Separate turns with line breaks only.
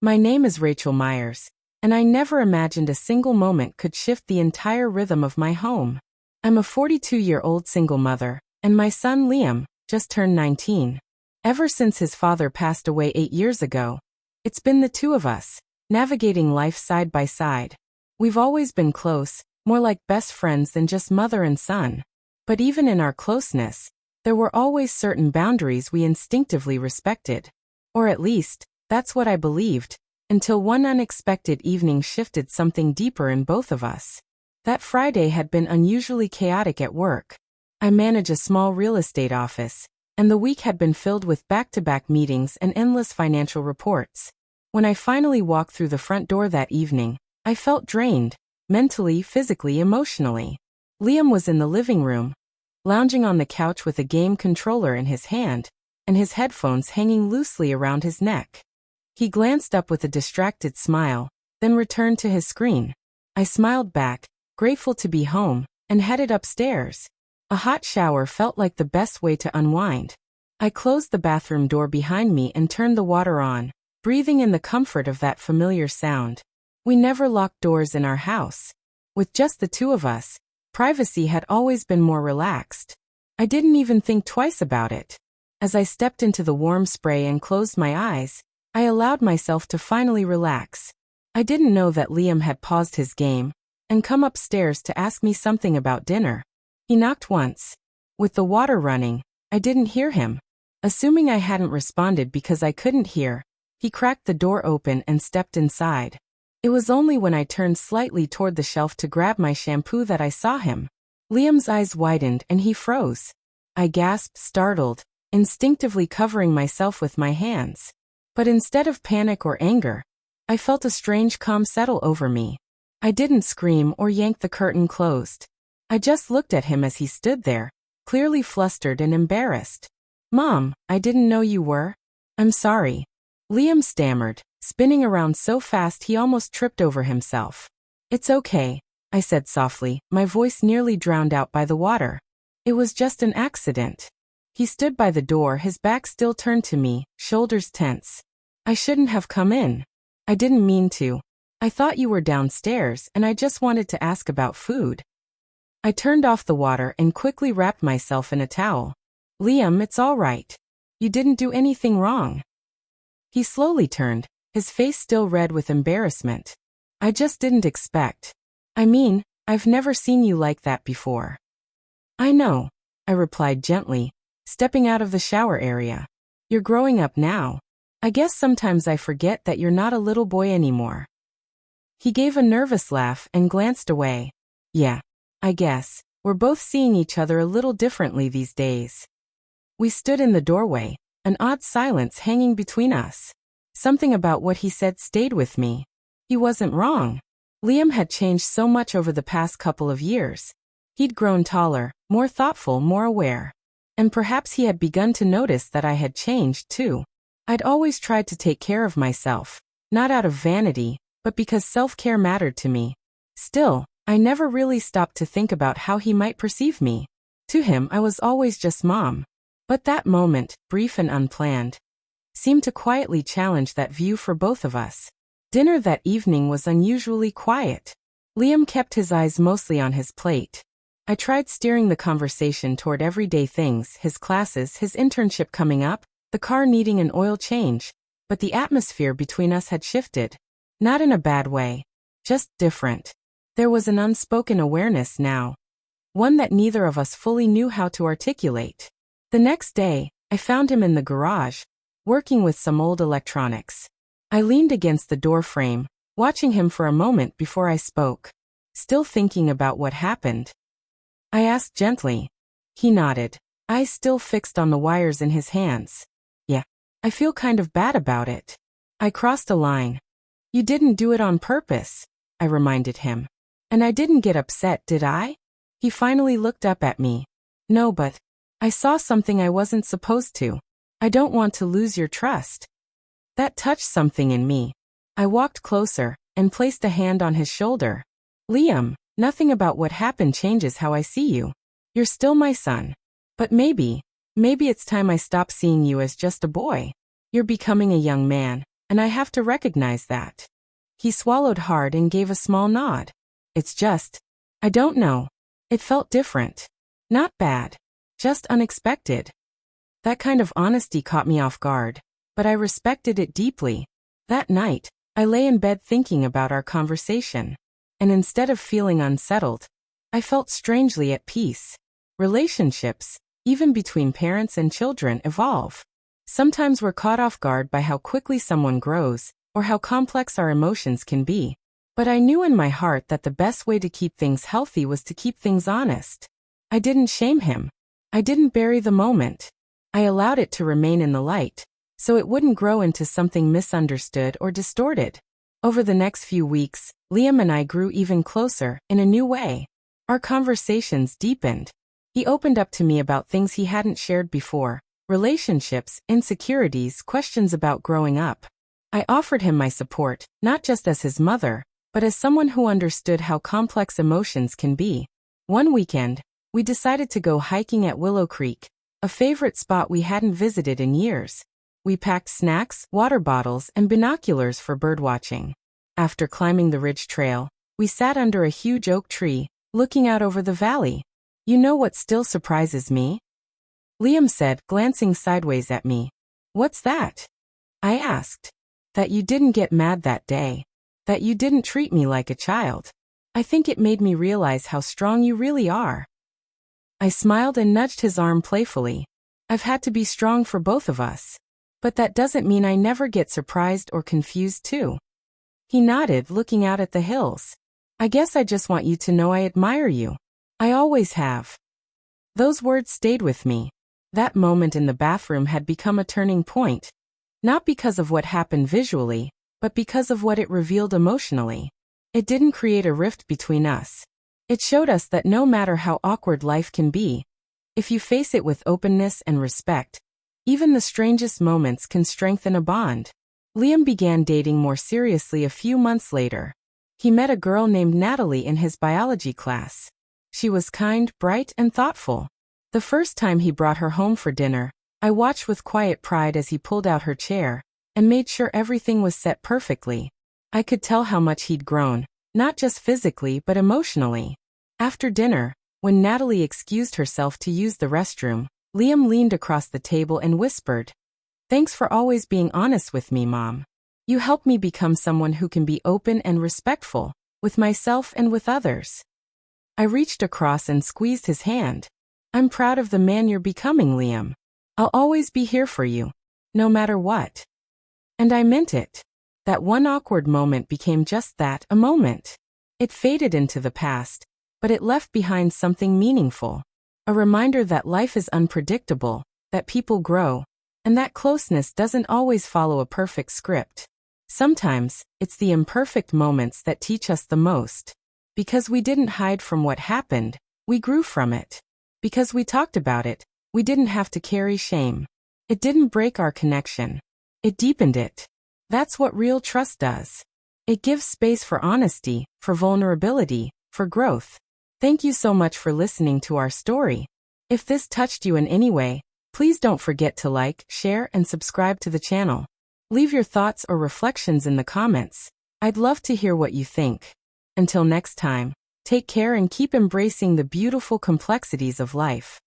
My name is Rachel Meyers, and I never imagined a single moment could shift the entire rhythm of my home. I'm a 42-year-old single mother, and my son Liam just turned 19. Ever since his father passed away 8 years ago, it's been the two of us, navigating life side by side. We've always been close, more like best friends than just mother and son. But even in our closeness, there were always certain boundaries we instinctively respected. Or at least, that's what I believed, until one unexpected evening shifted something deeper in both of us. That Friday had been unusually chaotic at work. I manage a small real estate office, and the week had been filled with back-to-back meetings and endless financial reports. When I finally walked through the front door that evening, I felt drained, mentally, physically, emotionally. Liam was in the living room, lounging on the couch with a game controller in his hand, and his headphones hanging loosely around his neck. He glanced up with a distracted smile, then returned to his screen. I smiled back, grateful to be home, and headed upstairs. A hot shower felt like the best way to unwind. I closed the bathroom door behind me and turned the water on, breathing in the comfort of that familiar sound. We never locked doors in our house. With just the two of us, privacy had always been more relaxed. I didn't even think twice about it. As I stepped into the warm spray and closed my eyes, I allowed myself to finally relax. I didn't know that Liam had paused his game and come upstairs to ask me something about dinner. He knocked once. With the water running, I didn't hear him. Assuming I hadn't responded because I couldn't hear, he cracked the door open and stepped inside. It was only when I turned slightly toward the shelf to grab my shampoo that I saw him. Liam's eyes widened and he froze. I gasped, startled, instinctively covering myself with my hands. But instead of panic or anger, I felt a strange calm settle over me. I didn't scream or yank the curtain closed. I just looked at him as he stood there, clearly flustered and embarrassed. "Mom, I didn't know you were." "I'm sorry." Liam stammered, spinning around so fast he almost tripped over himself. "It's okay," I said softly, my voice nearly drowned out by the water. "It was just an accident." He stood by the door, his back still turned to me, shoulders tense. "I shouldn't have come in. I didn't mean to. I thought you were downstairs and I just wanted to ask about food." I turned off the water and quickly wrapped myself in a towel. "Liam, it's all right. You didn't do anything wrong." He slowly turned, his face still red with embarrassment. "I just didn't expect. I mean, I've never seen you like that before." "I know," I replied gently, stepping out of the shower area. "You're growing up now. I guess sometimes I forget that you're not a little boy anymore." He gave a nervous laugh and glanced away. "Yeah, I guess we're both seeing each other a little differently these days." We stood in the doorway, an odd silence hanging between us. Something about what he said stayed with me. He wasn't wrong. Liam had changed so much over the past couple of years. He'd grown taller, more thoughtful, more aware. And perhaps he had begun to notice that I had changed too. I'd always tried to take care of myself, not out of vanity, but because self-care mattered to me. Still, I never really stopped to think about how he might perceive me. To him, I was always just mom. But that moment, brief and unplanned, seemed to quietly challenge that view for both of us. Dinner that evening was unusually quiet. Liam kept his eyes mostly on his plate. I tried steering the conversation toward everyday things, his classes, his internship coming up, the car needing an oil change, but the atmosphere between us had shifted. Not in a bad way, just different. There was an unspoken awareness now, one that neither of us fully knew how to articulate. The next day, I found him in the garage, working with some old electronics. I leaned against the door frame, watching him for a moment before I spoke, still thinking about what happened. I asked gently. He nodded, eyes still fixed on the wires in his hands. "Yeah, I feel kind of bad about it." I crossed a line. "You didn't do it on purpose," I reminded him. "And I didn't get upset, did I?" He finally looked up at me. "No, but I saw something I wasn't supposed to. I don't want to lose your trust." That touched something in me. I walked closer and placed a hand on his shoulder. "Liam, nothing about what happened changes how I see you. You're still my son. But maybe it's time I stop seeing you as just a boy. You're becoming a young man, and I have to recognize that. He swallowed hard and gave a small nod. It's just, I don't know. It felt different. Not bad. Just unexpected. That kind of honesty caught me off guard, but I respected it deeply. That night, I lay in bed thinking about our conversation. And instead of feeling unsettled, I felt strangely at peace. Relationships, even between parents and children, evolve. Sometimes we're caught off guard by how quickly someone grows, or how complex our emotions can be. But I knew in my heart that the best way to keep things healthy was to keep things honest. I didn't shame him. I didn't bury the moment. I allowed it to remain in the light, so it wouldn't grow into something misunderstood or distorted. Over the next few weeks, Liam and I grew even closer, in a new way. Our conversations deepened. He opened up to me about things he hadn't shared before: relationships, insecurities, questions about growing up. I offered him my support, not just as his mother, but as someone who understood how complex emotions can be. One weekend, we decided to go hiking at Willow Creek, a favorite spot we hadn't visited in years. We packed snacks, water bottles, and binoculars for birdwatching. After climbing the ridge trail, we sat under a huge oak tree, looking out over the valley. You know what still surprises me? Liam said, glancing sideways at me. What's that? I asked. That you didn't get mad that day. That you didn't treat me like a child. I think it made me realize how strong you really are. I smiled and nudged his arm playfully. I've had to be strong for both of us. But that doesn't mean I never get surprised or confused too. He nodded, looking out at the hills. I guess I just want you to know I admire you. I always have. Those words stayed with me. That moment in the bathroom had become a turning point. Not because of what happened visually, but because of what it revealed emotionally. It didn't create a rift between us. It showed us that no matter how awkward life can be, if you face it with openness and respect, even the strangest moments can strengthen a bond. Liam began dating more seriously a few months later. He met a girl named Natalie in his biology class. She was kind, bright, and thoughtful. The first time he brought her home for dinner, I watched with quiet pride as he pulled out her chair and made sure everything was set perfectly. I could tell how much he'd grown, not just physically but emotionally. After dinner, when Natalie excused herself to use the restroom, Liam leaned across the table and whispered, "Thanks for always being honest with me, Mom. You helped me become someone who can be open and respectful, with myself and with others." I reached across and squeezed his hand. "I'm proud of the man you're becoming, Liam. I'll always be here for you, no matter what." And I meant it. That one awkward moment became just that, a moment. It faded into the past, but it left behind something meaningful. A reminder that life is unpredictable, that people grow, and that closeness doesn't always follow a perfect script. Sometimes, it's the imperfect moments that teach us the most. Because we didn't hide from what happened, we grew from it. Because we talked about it, we didn't have to carry shame. It didn't break our connection. It deepened it. That's what real trust does. It gives space for honesty, for vulnerability, for growth. Thank you so much for listening to our story. If this touched you in any way, please don't forget to like, share, and subscribe to the channel. Leave your thoughts or reflections in the comments. I'd love to hear what you think. Until next time, take care and keep embracing the beautiful complexities of life.